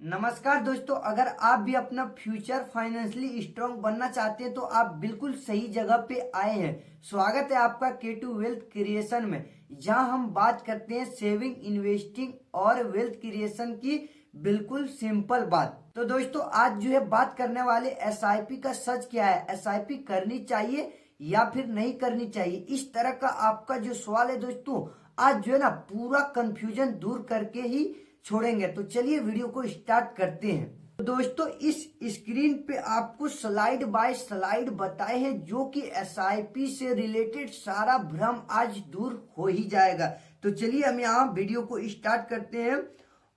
नमस्कार दोस्तों, अगर आप भी अपना फ्यूचर फाइनेंशियली स्ट्रांग बनना चाहते हैं तो आप बिल्कुल सही जगह पे आए हैं। स्वागत है आपका K2 वेल्थ क्रिएशन में, जहां हम बात करते हैं सेविंग, इन्वेस्टिंग और वेल्थ क्रिएशन की बिल्कुल सिंपल बात। तो दोस्तों आज जो है बात करने वाले एसआईपी का सच क्या है, एसआईपी करनी चाहिए या फिर नहीं करनी चाहिए, इस तरह का आपका जो सवाल है दोस्तों, आज जो है ना पूरा कंफ्यूजन दूर करके ही छोड़ेंगे। तो चलिए वीडियो को स्टार्ट करते हैं। तो दोस्तों इस स्क्रीन पे आपको स्लाइड बाय स्लाइड बताए हैं, जो कि एसआईपी से रिलेटेड सारा भ्रम आज दूर हो ही जाएगा। तो चलिए हम यहाँ वीडियो को स्टार्ट करते हैं।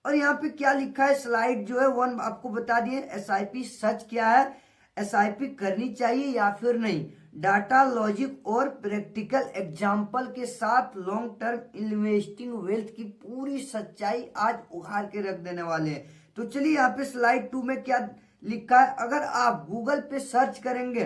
और यहाँ पे क्या लिखा है, स्लाइड जो है 1 आपको बता दिए एसआईपी सच क्या है, एसआईपी करनी चाहिए या फिर नहीं, डाटा, लॉजिक और प्रैक्टिकल एग्जाम्पल के साथ लॉन्ग टर्म इन्वेस्टिंग वेल्थ की पूरी सच्चाई आज उखाड़ के रख देने वाले हैं। तो चलिए यहाँ पे स्लाइड 2 में क्या लिखा है, अगर आप गूगल पे सर्च करेंगे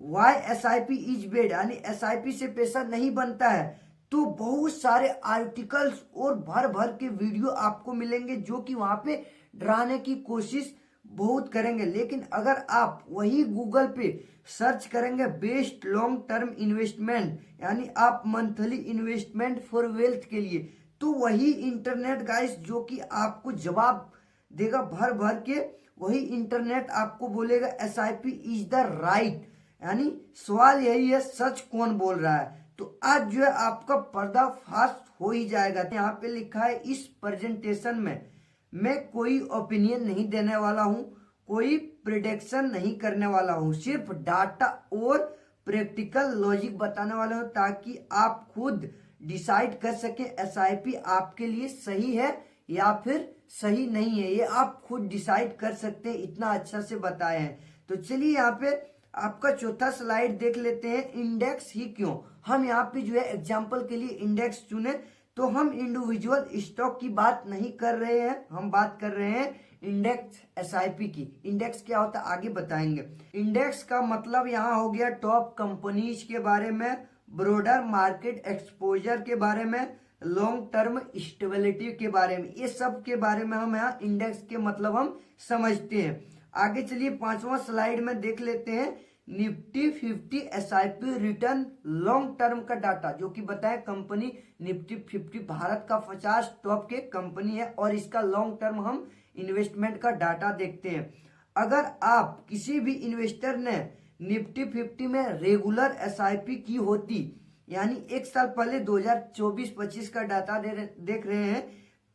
वाई एसआईपी इज बेड, यानी एसआईपी से पैसा नहीं बनता है, तो बहुत सारे आर्टिकल्स और भर भर के वीडियो आपको मिलेंगे, जो कि वहां पे डराने की कोशिश बहुत करेंगे। लेकिन अगर आप वही गूगल पे सर्च करेंगे बेस्ट लॉन्ग टर्म इन्वेस्टमेंट, यानी आप मंथली इन्वेस्टमेंट फॉर वेल्थ के लिए, तो वही इंटरनेट गाइस जो कि आपको जवाब देगा भर भर के, वही इंटरनेट आपको बोलेगा एसआईपी इज द राइट, यानी सवाल यही है सच कौन बोल रहा है। तो आज जो है आपका पर्दाफाश हो ही जाएगा। यहाँ पे लिखा है इस प्रेजेंटेशन में मैं कोई ओपिनियन नहीं देने वाला हूं, कोई प्रिडिक्शन नहीं करने वाला हूं, सिर्फ डाटा और प्रैक्टिकल लॉजिक बताने वाला हूं, ताकि आप खुद डिसाइड कर सके एसआईपी आपके लिए सही है या फिर सही नहीं है। ये आप खुद डिसाइड कर सकते हैं, इतना अच्छा से बताए हैं। तो चलिए यहाँ पे आपका चौथा स्लाइड देख लेते हैं, इंडेक्स ही क्यों। हम यहाँ पे जो है एग्जाम्पल के लिए इंडेक्स चुने, तो हम इंडिविजुअल स्टॉक की बात नहीं कर रहे हैं, हम बात कर रहे हैं इंडेक्स एसआईपी की। इंडेक्स क्या होता है आगे बताएंगे। इंडेक्स का मतलब यहाँ हो गया टॉप कंपनीज के बारे में, ब्रॉडर मार्केट एक्सपोजर के बारे में, लॉन्ग टर्म स्टेबिलिटी के बारे में, ये सब के बारे में हम यहाँ इंडेक्स के मतलब हम समझते हैं। आगे चलिए 5वां स्लाइड में देख लेते हैं, Nifty 50 SIP return long term का डाटा, जो कि बताए कंपनी निफ्टी 50 भारत का 50 टॉप के कंपनी है और इसका लॉन्ग टर्म हम इन्वेस्टमेंट का डाटा देखते हैं। अगर आप किसी भी इन्वेस्टर ने निफ्टी 50 में रेगुलर एसआईपी की होती, यानी एक साल पहले 2024-25 का डाटा देख रहे हैं,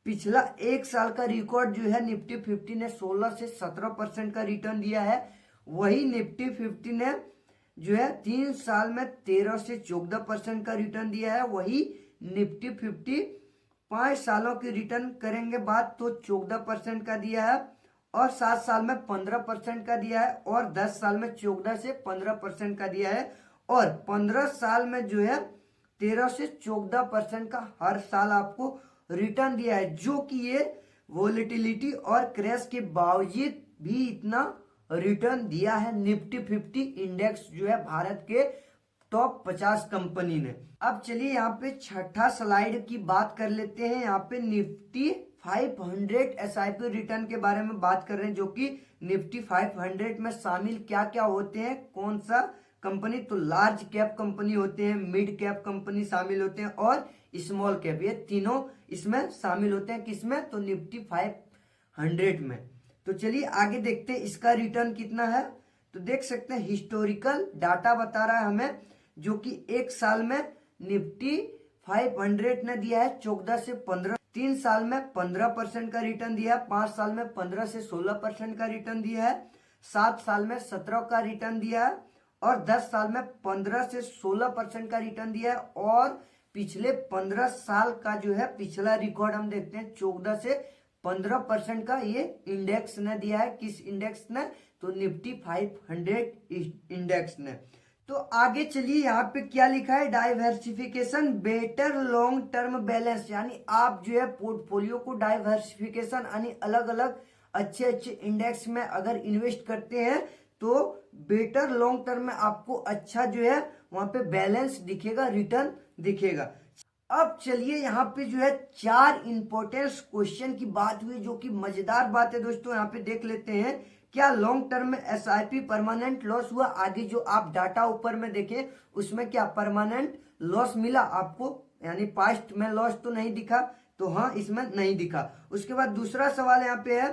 पिछला एक साल का रिकॉर्ड जो है निफ्टी 50 ने 16 से 17% का रिटर्न दिया है। वही निफ्टी 50 ने जो है 3 साल में 13 से 14% का रिटर्न दिया है। वही निफ्टी 50 5 सालों की रिटर्न करेंगे बात तो 14% का दिया है, और 7 साल में 15% का दिया है, और 10 साल में 14 से 15% का दिया है, और 15 साल में जो है 13 से 14% का हर साल आपको रिटर्न दिया है, जो कि ये वोलेटिलिटी और क्रैश के बावजूद भी इतना रिटर्न दिया है निफ्टी 50 इंडेक्स जो है भारत के टॉप 50 कंपनी ने। अब चलिए यहाँ पे छठा स्लाइड की बात कर लेते हैं। यहाँ पे निफ्टी 500 एसआईपी रिटर्न के बारे में बात कर रहे हैं, जो कि निफ्टी 500 में शामिल क्या क्या होते हैं, कौन सा कंपनी, तो लार्ज कैप कंपनी होते हैं, मिड कैप कंपनी शामिल होते हैं और स्मॉल कैप, ये तीनों इसमें शामिल होते हैं। किसमें, तो निफ्टी 500 में। तो चलिए आगे देखते हैं इसका रिटर्न कितना है। तो देख सकते हैं हिस्टोरिकल डाटा बता रहा है हमें, जो कि एक साल में निफ्टी 500 ने दिया है 14 से 15, 3 साल में 15% का रिटर्न दिया है, 5 साल में 15 से 16% का रिटर्न दिया है, 7 साल में 17 का रिटर्न दिया है, और 10 साल में 15 से 16% का रिटर्न दिया है। और पिछले 15 साल का जो है पिछला रिकॉर्ड हम देखते हैं 14 से 15% का ये इंडेक्स ने दिया है। किस इंडेक्स ने, तो निफ्टी 500 इंडेक्स ने। तो आगे चलिए यहाँ पे क्या लिखा है, diversification better long term balance, यानी आप जो है पोर्टफोलियो को डाइवर्सिफिकेशन यानी अलग अलग अच्छे अच्छे इंडेक्स में अगर इन्वेस्ट करते हैं तो बेटर लॉन्ग टर्म में आपको अच्छा जो है वहां पे बैलेंस दिखेगा, रिटर्न दिखेगा। अब चलिए यहाँ पे जो है 4 इंपॉर्टेंट क्वेश्चन की बात हुई जो कि मजेदार बात है दोस्तों, यहाँ पे देख लेते हैं। क्या लॉन्ग टर्म में एसआईपी परमानेंट लॉस हुआ? आगे जो आप डाटा ऊपर में देखें उसमें क्या परमानेंट लॉस मिला आपको, यानी पास्ट में लॉस तो नहीं दिखा, तो हाँ इसमें नहीं दिखा। उसके बाद दूसरा सवाल यहाँ पे है,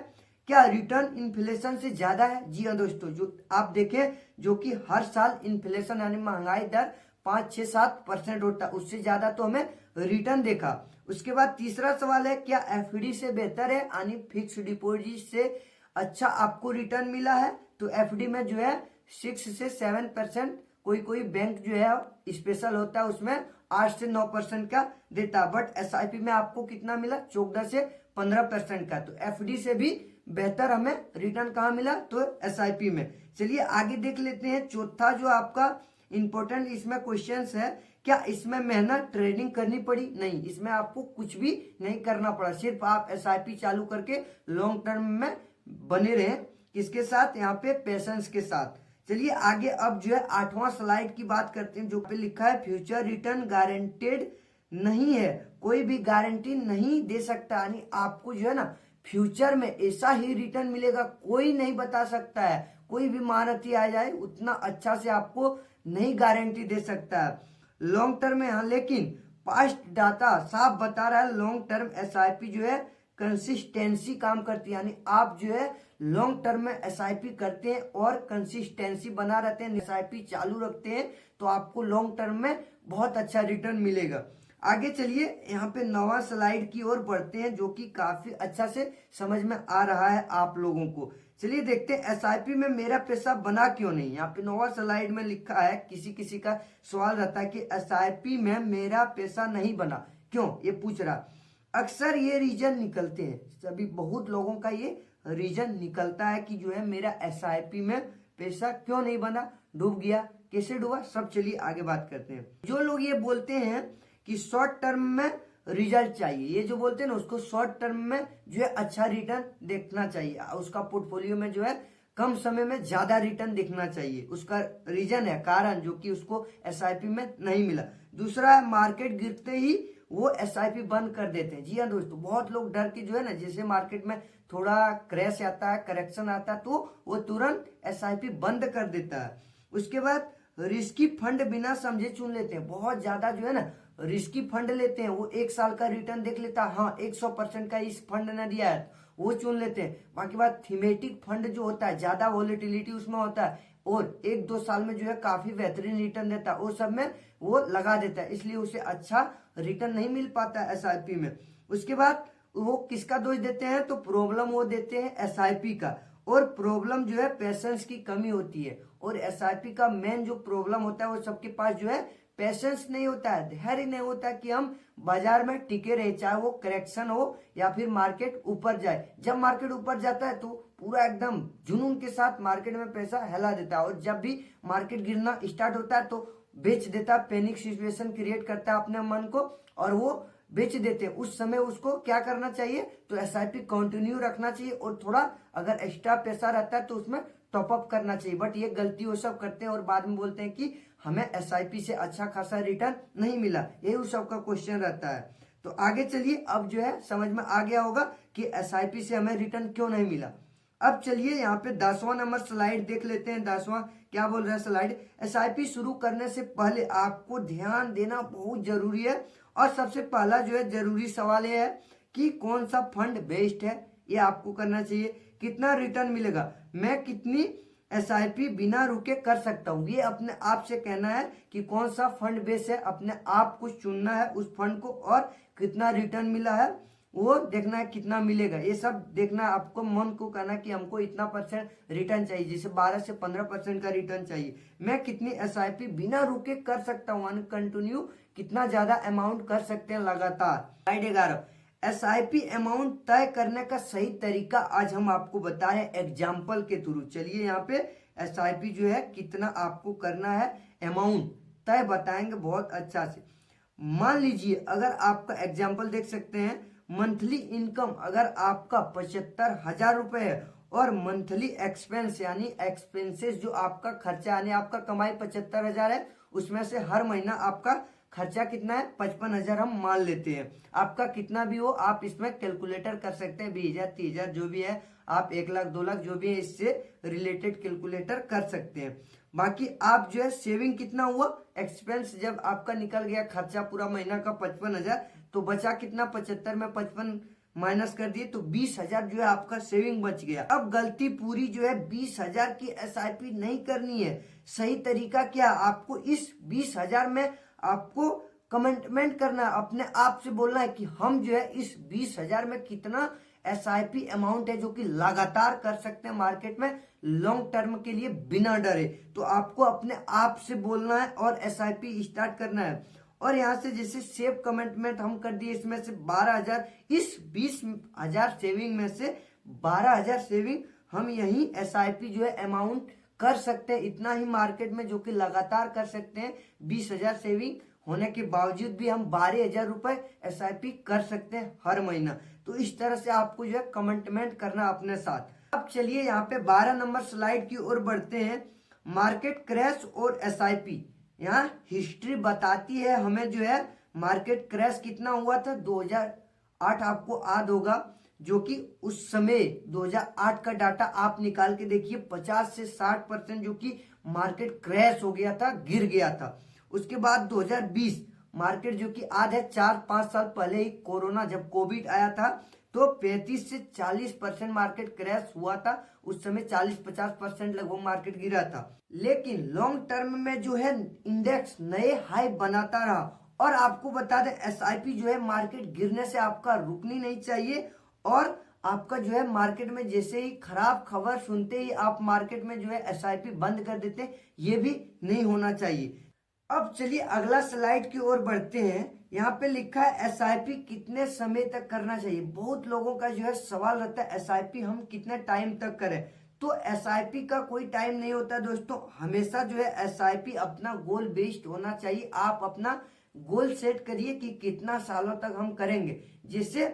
क्या रिटर्न इन्फ्लेशन से ज्यादा है? जी हाँ दोस्तों, जो आप देखें जो कि हर साल इन्फ्लेशन यानी महंगाई दर 5-6-7% होता है, उससे ज्यादा तो हमें रिटर्न देखा। उसके बाद तीसरा सवाल है, क्या एफडी से बेहतर है यानी फिक्स डिपॉजिट से अच्छा आपको रिटर्न मिला है? तो एफडी में जो है 6 से 7%, कोई बैंक जो है स्पेशल होता है उसमें 8 से 9% का देता है, बट एसआईपी में आपको कितना मिला? 14 से 15% का। तो एफडी से भी बेहतर हमें रिटर्न कहाँ मिला? तो एसआईपी में। चलिए आगे देख लेते हैं। चौथा जो आपका इंपॉर्टेंट इसमें क्वेश्चंस है, क्या इसमें मेहनत ट्रेडिंग करनी पड़ी? नहीं, इसमें आपको कुछ भी नहीं करना पड़ा, सिर्फ आप एसआईपी चालू करके लॉन्ग टर्म में बने रहे। किसके साथ? यहाँ पे पेशेंस के साथ। चलिए आगे अब जो है 8वां स्लाइड की बात करते हैं, जो पे लिखा है फ्यूचर रिटर्न गारंटेड नहीं है, कोई भी गारंटी नहीं दे सकता, यानी आपको जो है ना फ्यूचर में ऐसा ही रिटर्न मिलेगा कोई नहीं बता सकता है। कोई भी महारथी आ जाए उतना अच्छा से आपको नहीं गारंटी दे सकता है लॉन्ग टर्म में। हाँ, लेकिन पास्ट डाटा साफ बता रहा है लॉन्ग टर्म एसआईपी जो है कंसिस्टेंसी काम करती है, यानी आप जो है लॉन्ग टर्म में एसआईपी करते हैं और कंसिस्टेंसी बना रहते हैं, एसआईपी चालू रखते हैं, तो आपको लॉन्ग टर्म में बहुत अच्छा रिटर्न मिलेगा। आगे चलिए यहाँ पे 9वां स्लाइड की ओर बढ़ते हैं, जो कि काफी अच्छा से समझ में आ रहा है आप लोगों को। चलिए देखते हैं एसआईपी में मेरा पैसा बना क्यों नहीं। यहाँ पे 9वां स्लाइड में लिखा है, किसी किसी का सवाल रहता है कि एसआईपी में मेरा पैसा नहीं बना क्यों, ये पूछ रहा। अक्सर ये रीजन निकलते हैं, सभी बहुत लोगों का ये रीजन निकलता है कि जो है मेरा एसआईपी में पैसा क्यों नहीं बना, डूब गया, कैसे डूबा, सब चलिए आगे बात करते हैं। जो लोग ये बोलते हैं कि शॉर्ट टर्म में रिजल्ट चाहिए, ये जो बोलते हैं ना उसको शॉर्ट टर्म में जो है अच्छा रिटर्न देखना चाहिए, उसका पोर्टफोलियो में जो है कम समय में ज्यादा रिटर्न देखना चाहिए। उसका रीजन है, कारण जो कि उसको एसआईपी में नहीं मिला। दूसरा है मार्केट गिरते ही वो एसआईपी बंद कर देते हैं। जी हाँ दोस्तों, बहुत लोग डर के जो है ना, जैसे मार्केट में थोड़ा क्रैश आता है, करेक्शन आता है, तो वो तुरंत एसआईपी बंद कर देता है। उसके बाद रिस्की फंड बिना समझे चुन लेते हैं, बहुत ज्यादा जो है ना रिस्की फंड लेते हैं, वो 1 साल का रिटर्न देख लेता है, हाँ 100% का इस फंड ने दिया है वो चुन लेते हैं। बाकी बात थीमेटिक फंड जो होता है ज्यादा वॉलेटिलिटी उसमें होता है और 1-2 साल में जो है काफी बेहतरीन रिटर्न देता है, वो सब में वो लगा देता है, इसलिए उसे अच्छा रिटर्न नहीं मिल पाता है एसआईपी में। उसके बाद वो किसका दोष देते हैं? तो प्रॉब्लम वो देते हैं एसआईपी का, और प्रॉब्लम जो है पेशेंस की कमी होती है। और एसआईपी का मेन जो प्रॉब्लम होता है वो सबके पास जो है पेशेंस नहीं होता है, धैर्य नहीं होता कि हम बाजार में टिके रहे, चाहे वो करेक्शन हो या फिर मार्केट ऊपर जाए। जब मार्केट ऊपर जाता है तो पूरा एकदम जुनून के साथ मार्केट में पैसा हिला देता है, और जब भी मार्केट गिरना स्टार्ट होता है तो बेच देता है, पैनिक सिचुएशन क्रिएट करता है अपने मन को और वो बेच देते हैं। उस समय उसको क्या करना चाहिए? तो एसआईपी कंटिन्यू रखना चाहिए, और थोड़ा अगर एक्स्ट्रा पैसा रहता है तो उसमें टॉपअप करना चाहिए। बट ये गलती वो सब करते हैं और बाद में बोलते हैं कि हमें एसआईपी से अच्छा खासा रिटर्न नहीं मिला, यही उस सब का क्वेश्चन रहता है। तो आगे चलिए, अब जो है समझ में आ गया होगा कि एसआईपी से हमें रिटर्न क्यों नहीं मिला। अब चलिए यहाँ पे 10वां नंबर स्लाइड देख लेते हैं। 10वां क्या बोल रहा है स्लाइड? एसआईपी शुरू करने से पहले आपको ध्यान देना बहुत जरूरी है, और सबसे पहला जो है जरूरी सवाल ये है कि कौन सा फंड बेस्ट है, ये आपको करना चाहिए। कितना रिटर्न मिलेगा, मैं कितनी एसआईपी बिना रुके कर सकता हूँ, ये अपने आप से कहना है कि कौन सा फंड बेस है, अपने आप को चुनना है उस फंड को, और कितना रिटर्न मिला है वो देखना है, कितना मिलेगा ये सब देखना है। आपको मन को कहना कि हमको इतना % रिटर्न चाहिए, जैसे 12 से 15% का रिटर्न चाहिए। मैं कितनी एसआईपी बिना रुके कर सकता हूँ, कंटिन्यू कितना ज्यादा अमाउंट कर सकते हैं लगातार। स्लाइड 11, एसआईपी अमाउंट तय करने का सही तरीका आज हम आपको बता रहे हैं एग्जाम्पल के थ्रू। चलिए यहाँ पे एसआईपी जो है कितना आपको करना है अमाउंट तय बताएंगे बहुत अच्छा से। मान लीजिए अगर आपका एग्जाम्पल देख सकते हैं, मंथली इनकम अगर आपका 75,000 रुपए है और मंथली एक्सपेंस यानी एक्सपेंसेस जो आपका खर्चा यानी आपका कमाई 75,000 है, उसमें से हर महीना आपका खर्चा कितना है, 55,000 हम मान लेते हैं। आपका कितना भी हो आप इसमें कैलकुलेटर कर सकते हैं, 20,000 30,000 जो भी है, आप 1 लाख 2 लाख जो भी है इससे रिलेटेड कैलकुलेटर कर सकते हैं। बाकी आप जो है सेविंग कितना हुआ, एक्सपेंस जब आपका निकल गया खर्चा पूरा महीना का 55,000, तो बचा कितना, 75 में 55 माइनस कर दिए तो 20,000 जो है आपका सेविंग बच गया। अब गलती पूरी जो है 20,000 की एसआईपी नहीं करनी है। सही तरीका क्या, आपको इस 20,000 में आपको कमिटमेंट करना है, अपने आप से बोलना है कि हम जो है इस 20,000 में कितना एसआईपी अमाउंट है जो कि लगातार कर सकते हैं मार्केट में लॉन्ग टर्म के लिए बिना डरे। तो आपको अपने आप से बोलना है और एसआईपी स्टार्ट करना है। और यहाँ से जैसे सेव कमिटमेंट हम कर दिए, इसमें से 12,000, इस 20,000 सेविंग में से 12,000 सेविंग हम यही एसआईपी जो है अमाउंट कर सकते हैं, इतना ही मार्केट में जो कि लगातार कर सकते हैं। 20,000 सेविंग होने के बावजूद भी हम 12,000 रुपए एसआईपी कर सकते हैं हर महीना। तो इस तरह से आपको जो है कमिटमेंट करना अपने साथ। अब चलिए यहाँ पे 12 नंबर स्लाइड की ओर बढ़ते हैं, मार्केट क्रैश और एसआईपी। यहाँ हिस्ट्री बताती है हमें जो है मार्केट क्रैश कितना हुआ था, 2008 आपको याद होगा, जो कि उस समय 2008 का डाटा आप निकाल के देखिए, 50 से 60% जो कि मार्केट क्रैश हो गया था, गिर गया था। उसके बाद 2020 मार्केट जो कि आज है 4-5 साल पहले ही कोरोना जब कोविड आया था, तो 35 से 40% मार्केट क्रैश हुआ था। उस समय 40-50% लगभग मार्केट गिरा था। लेकिन लॉन्ग टर्म में जो है इंडेक्स नए हाई बनाता रहा। और आपको बता दें एसआईपी जो है मार्केट गिरने से आपका रुकनी नहीं चाहिए, और आपका जो है मार्केट में जैसे ही खराब खबर सुनते ही आप मार्केट में जो है एसआईपी बंद कर देते हैं, ये भी नहीं होना चाहिए। अब चलिए अगला स्लाइड की ओर बढ़ते हैं। यहाँ पे लिखा है एसआईपी कितने समय तक करना चाहिए। बहुत लोगों का जो है सवाल रहता है एसआईपी हम कितने टाइम तक करें। तो एसआईपी का कोई टाइम नहीं होता दोस्तों, हमेशा जो है एसआईपी अपना गोल बेस्ड होना चाहिए। आप अपना गोल सेट करिए कि कितना सालों तक हम करेंगे। जैसे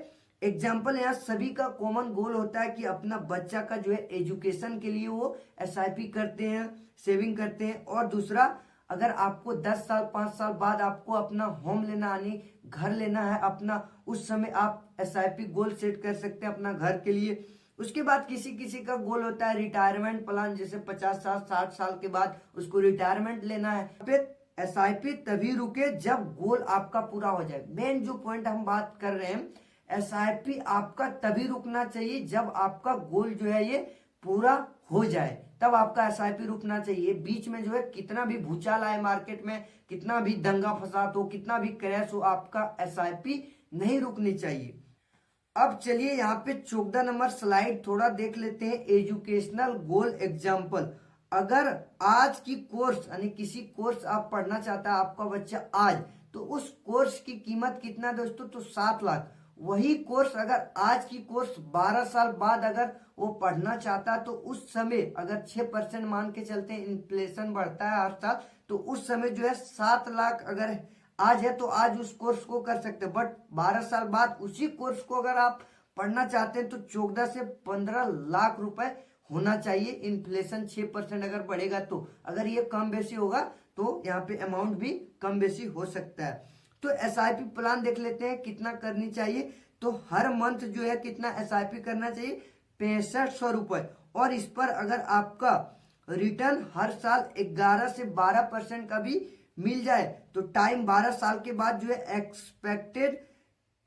एग्जाम्पल यहाँ सभी का कॉमन गोल होता है कि अपना बच्चा का जो है एजुकेशन के लिए वो एसआईपी करते हैं, सेविंग करते हैं। और दूसरा, अगर आपको 10 साल 5 साल बाद आपको अपना होम लेना यानी घर लेना है अपना, उस समय आप एसआईपी गोल सेट कर सकते हैं अपना घर के लिए। उसके बाद किसी किसी का गोल होता है रिटायरमेंट प्लान, जैसे 50 साल 60 साल के बाद उसको रिटायरमेंट लेना है। फिर एसआईपी तभी रुके जब गोल आपका पूरा हो जाए। मेन जो पॉइंट हम बात कर रहे हैं, एसआईपी आपका तभी रुकना चाहिए जब आपका गोल जो है ये पूरा हो जाए, तब आपका एसआईपी रुकना चाहिए। बीच में जो है कितना भी भूचाल आए मार्केट में, कितना भी दंगा फसाद हो, कितना भी क्रैश हो, आपका एसआईपी नहीं रुकनी चाहिए। अब चलिए यहाँ पे 14 नंबर स्लाइड थोड़ा देख लेते हैं, एजुकेशनल गोल एग्जाम्पल। अगर आज की कोर्स यानी किसी कोर्स आप पढ़ना चाहता है आपका बच्चा आज, तो उस कोर्स की कीमत कितना है दोस्तों, तो 7 लाख। वही कोर्स अगर आज की कोर्स 12 साल बाद अगर वो पढ़ना चाहता है, तो उस समय अगर 6% मान के चलते हैं, इन्फ्लेशन बढ़ता है हर साल, तो उस समय जो है 7 लाख अगर आज है तो आज उस कोर्स को कर सकते हैं। बट 12 साल बाद उसी कोर्स को अगर आप पढ़ना चाहते हैं तो 14 से 15 लाख रुपए होना चाहिए। इन्फ्लेशन 6% अगर बढ़ेगा तो, अगर ये कम बेसी होगा तो यहाँ पे अमाउंट भी कम बेसी हो सकता है। तो एसआईपी प्लान देख लेते हैं कितना करनी चाहिए। तो हर मंथ जो है कितना एसआईपी करना चाहिए, 6500 रुपए। और इस पर अगर आपका रिटर्न हर साल 11 से 12% का भी मिल जाए, तो टाइम 12 साल के बाद जो है एक्सपेक्टेड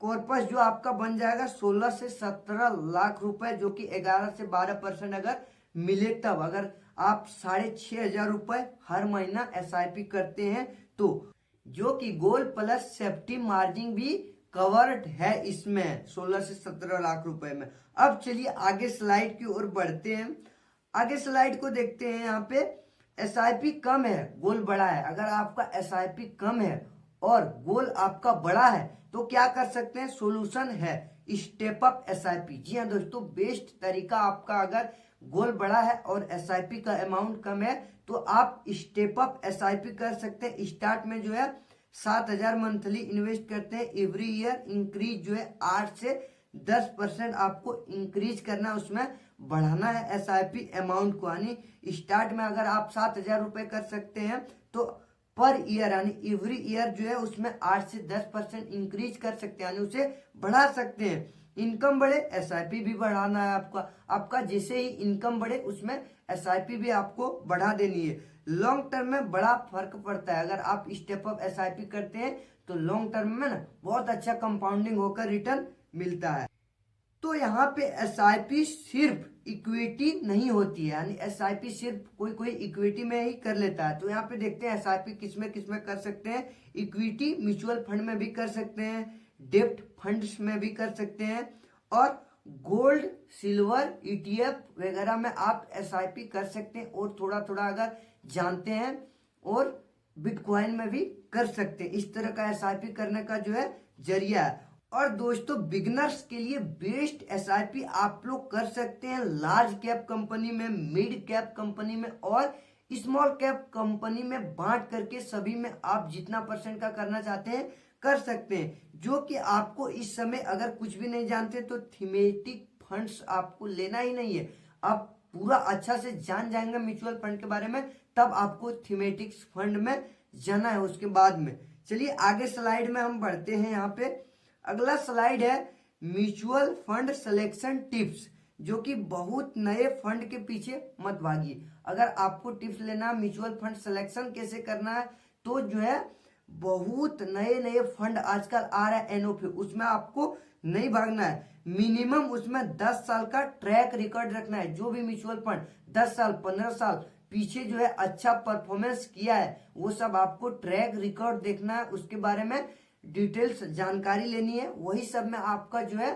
कॉर्पस जो आपका बन जाएगा 16 से 17 लाख रुपए, जो कि 11 से 12% अगर मिले तब। अगर आप 6,500 रुपए हर महीना एसआईपी करते हैं तो, जो कि गोल प्लस सेफ्टी मार्जिन भी कवर्ड है इसमें 16 से 17 लाख रुपए में। अब चलिए आगे स्लाइड की ओर बढ़ते हैं। आगे स्लाइड को देखते हैं। यहाँ पे एसआईपी कम है, गोल बड़ा है। अगर आपका एसआईपी कम है और गोल आपका बड़ा है तो क्या कर सकते हैं, सोल्यूशन है स्टेप अप एसआईपी। जी हाँ दोस्तों, बेस्ट तरीका आपका अगर गोल बड़ा है और एसआईपी का अमाउंट कम है तो आप स्टेप अप एसआईपी कर सकते हैं। स्टार्ट में जो है 7,000 मंथली इन्वेस्ट करते हैं, एवरी ईयर इंक्रीज जो है 8 से 10% आपको इंक्रीज करना है, उसमें बढ़ाना है एसआईपी अमाउंट को। यानी स्टार्ट में अगर आप 7,000 रुपए कर सकते हैं तो पर ईयर यानी एवरी ईयर जो है उसमें 8 से 10% इंक्रीज कर सकते हैं, यानी उसे बढ़ा सकते हैं। इनकम बढ़े, एसआईपी भी बढ़ाना है आपका जैसे ही इनकम बढ़े उसमें एसआईपी भी आपको बढ़ा देनी है। लॉन्ग टर्म में बड़ा फर्क पड़ता है। अगर आप स्टेप अप एसआईपी करते हैं तो लॉन्ग टर्म में ना बहुत अच्छा कंपाउंडिंग होकर रिटर्न मिलता है। तो यहाँ पे एसआईपी सिर्फ इक्विटी नहीं होती है, यानी एसआईपी सिर्फ कोई इक्विटी में ही कर लेता है। तो यहाँ पे देखते हैं एसआईपी किसमें कर सकते हैं। इक्विटी म्यूचुअल फंड में भी कर सकते हैं, डेब्ट फंड्स में भी कर सकते हैं, और गोल्ड सिल्वर ईटीएफ वगैरह में आप एसआईपी कर सकते हैं, और थोड़ा थोड़ा अगर जानते हैं, और बिटकॉइन में भी कर सकते हैं। इस तरह का एसआईपी करने का जो है जरिया है। और दोस्तों बिगिनर्स के लिए बेस्ट एसआईपी आप लोग कर सकते हैं लार्ज कैप कंपनी में, मिड कैप कंपनी में और स्मॉल कैप कंपनी में बांट करके सभी में आप जितना % का करना चाहते हैं कर सकते हैं। जो कि आपको इस समय अगर कुछ भी नहीं जानते तो थीमेटिक फंड्स आपको लेना ही नहीं है। आप पूरा अच्छा से जान जाएंगे म्यूचुअल फंड के बारे में, तब आपको थीमेटिक फंड में जाना है उसके बाद में। चलिए आगे स्लाइड में हम बढ़ते हैं। यहाँ पे अगला स्लाइड है म्यूचुअल फंड सिलेक्शन टिप्स, जो कि बहुत नए फंड के पीछे मत भागिए। अगर आपको टिप्स लेना म्यूचुअल फंड सिलेक्शन कैसे करना है, तो जो है बहुत नए फंड आजकल आ रहा है एनओपी, उसमें आपको नहीं भागना है। मिनिमम उसमें 10 साल का ट्रैक रिकॉर्ड रखना है। जो भी म्यूचुअल फंड 10 साल 15 साल पीछे जो है अच्छा परफॉर्मेंस किया है, वो सब आपको ट्रैक रिकॉर्ड देखना है, उसके बारे में डिटेल्स जानकारी लेनी है। वही सब में आपका जो है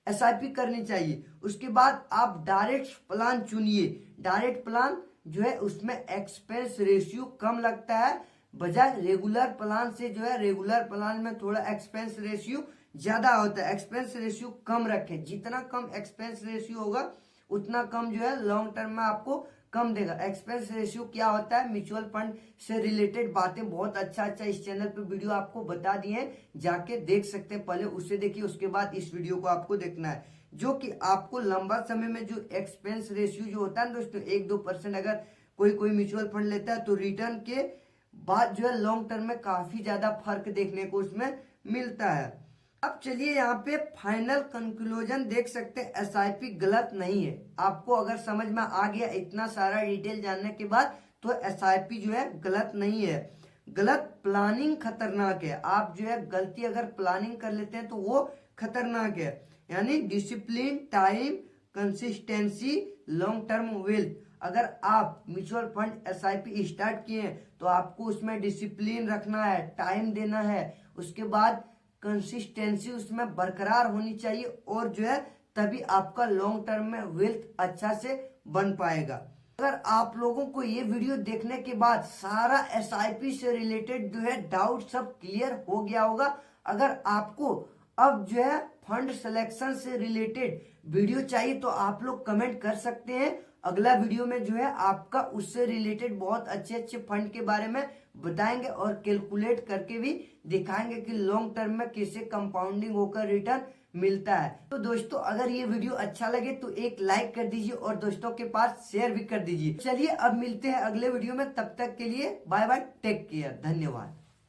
एसआईपी करनी चाहिए। उसके बाद आप डायरेक्ट प्लान चुनिए। डायरेक्ट प्लान जो है उसमें एक्सपेंस रेशियो कम लगता है बजाय रेगुलर प्लान से। जो है रेगुलर प्लान में थोड़ा एक्सपेंस रेशियो ज्यादा होता है। एक्सपेंस रेशियो कम रखें, जितना कम एक्सपेंस रेशियो होगा उतना कम जो है लॉन्ग टर्म में आपको कम देगा। एक्सपेंस रेशियो क्या होता है, म्यूचुअल फंड से रिलेटेड बातें बहुत अच्छा इस चैनल पे वीडियो आपको बता दिए हैं, जाके देख सकते हैं। पहले उसे देखिए, उसके बाद इस वीडियो को आपको देखना है, जो कि आपको लंबा समय में जो एक्सपेंस रेशियो जो होता है दोस्तों 1-2% अगर कोई म्यूचुअल फंड लेता है तो रिटर्न के बाद जो है लॉन्ग टर्म में काफी ज्यादा फर्क देखने को उसमें मिलता है। अब चलिए यहाँ पे फाइनल कंक्लूजन देख सकते हैं, एसआईपी गलत नहीं है। आपको अगर समझ में आ गया इतना सारा डिटेल जानने के बाद, तो एसआईपी जो है गलत नहीं है। गलत प्लानिंग खतरनाक है। आप जो है गलती अगर प्लानिंग कर लेते हैं तो वो खतरनाक है। यानी discipline, time, consistency, long term wealth. अगर आप म्यूचुअल फंड एसआईपी स्टार्ट किए हैं तो आपको उसमें डिसिप्लिन रखना है, टाइम देना है, उसके बाद कंसिस्टेंसी उसमें बरकरार होनी चाहिए, और जो है तभी आपका लॉन्ग टर्म में वेल्थ अच्छा से बन पाएगा। अगर आप लोगों को ये वीडियो देखने के बाद सारा एसआईपी से रिलेटेड जो है डाउट सब क्लियर हो गया होगा। अगर आपको अब जो है फंड सिलेक्शन से रिलेटेड वीडियो चाहिए तो आप लोग कमेंट कर सकते हैं। अगला वीडियो में जो है आपका उससे रिलेटेड बहुत अच्छे फंड के बारे में बताएंगे और कैलकुलेट करके भी दिखाएंगे कि लॉन्ग टर्म में कैसे कंपाउंडिंग होकर रिटर्न मिलता है। तो दोस्तों अगर ये वीडियो अच्छा लगे तो एक लाइक कर दीजिए और दोस्तों के पास शेयर भी कर दीजिए। चलिए अब मिलते हैं अगले वीडियो में, तब तक के लिए बाय बाय, टेक केयर, धन्यवाद।